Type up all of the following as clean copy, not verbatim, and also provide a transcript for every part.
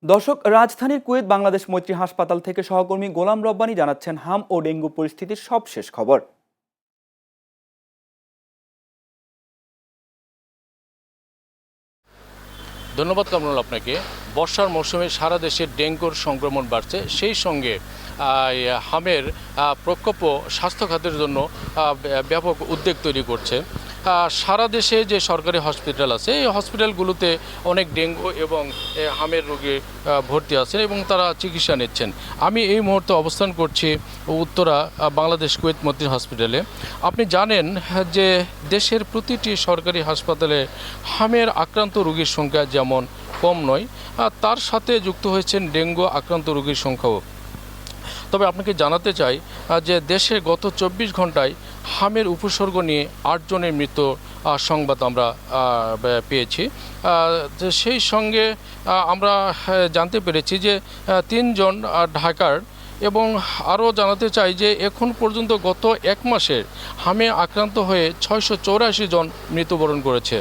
দর্শক, রাজধানীর কুয়েত বাংলাদেশ মৈত্রী হাসপাতাল থেকে সহকর্মী গোলাম রব্বানী জানাচ্ছেন হাম ও ডেঙ্গু পরিস্থিতির সবশেষ খবর। ধন্যবাদ কামরুল আপনাকে। বর্ষার মৌসুমে সারা দেশে ডেঙ্গুর সংক্রমণ বাড়ছে, সেই সঙ্গে হামের প্রকোপও স্বাস্থ্য খাতের জন্য ব্যাপক উদ্বেগ তৈরি করছে। সারা দেশে যে সরকারি হসপিটাল আছে এই হসপিটালগুলোতে অনেক ডেঙ্গু এবং হামের রোগী ভর্তি আছেন এবং তারা চিকিৎসা নিচ্ছেন। আমি এই মুহূর্তে অবস্থান করছি উত্তরা বাংলাদেশ কুয়েত মৈত্রী হসপিটালে। আপনি জানেন যে দেশের প্রতিটি সরকারি হাসপাতালে হামের আক্রান্ত রোগীর সংখ্যা যেমন কম নয়, তার সাথে যুক্ত হয়েছেন ডেঙ্গু আক্রান্ত রোগীর সংখ্যাও। তবে আপনাকে জানাতে চাই যে দেশে গত 24 ঘন্টায় হামের উপসর্গ নিয়ে 8 জনের মৃত্যু সংবাদ আমরা পেয়েছি। সেই সঙ্গে আমরা জানতে পেরেছি যে 3 জন ঢাকার, এবং আরও জানাতে চাই যে এখন পর্যন্ত গত 1 মাসে হামে আক্রান্ত হয়ে 684 জন মৃত্যুবরণ করেছে।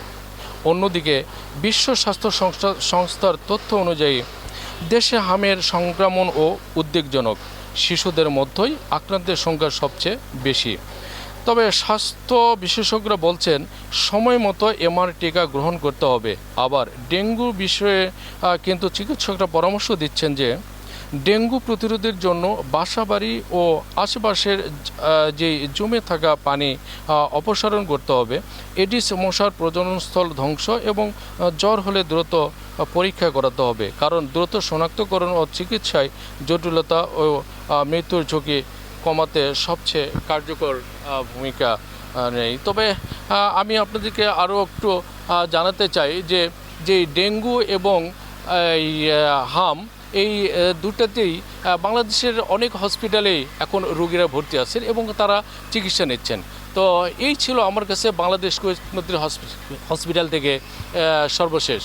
অন্যদিকে বিশ্ব স্বাস্থ্য সংস্থার তথ্য অনুযায়ী দেশে হামের সংক্রমণ ও উদ্বেগজনক। শিশুদের মধ্যেই আক্রান্তের সংখ্যা সবচেয়ে বেশি। তবে স্বাস্থ্য বিশেষজ্ঞরা বলছেন সময় মতো এমআর টিকা গ্রহণ করতে হবে। আবার ডেঙ্গু বিষয়ে কিন্তু চিকিৎসকরা পরামর্শ দিচ্ছেন যে ডেঙ্গু প্রতিরোধের জন্য বাসাবাড়ি ও আশেপাশের যে জমে থাকা পানি অপসারণ করতে হবে। এডিস মশার প্রজননস্থল ধ্বংস এবং জ্বর হলে দ্রুত পরীক্ষা করাতে হবে, কারণ দ্রুত শনাক্তকরণ ও চিকিৎসায় জটিলতা ও মৃত্যুর ঝুঁকি কমাতে সবচেয়ে কার্যকর ভূমিকা নেই। তবে আমি আপনাদেরকে আরও একটু জানাতে চাই যে ডেঙ্গু এবং হাম এই দুটাতেই বাংলাদেশের অনেক হসপিটালেই এখন রোগীরা ভর্তি আছেন এবং তারা চিকিৎসা নিচ্ছেন। তো এই ছিল আমার কাছে বাংলাদেশ কুয়েত মৈত্রী হসপিটাল থেকে সর্বশেষ।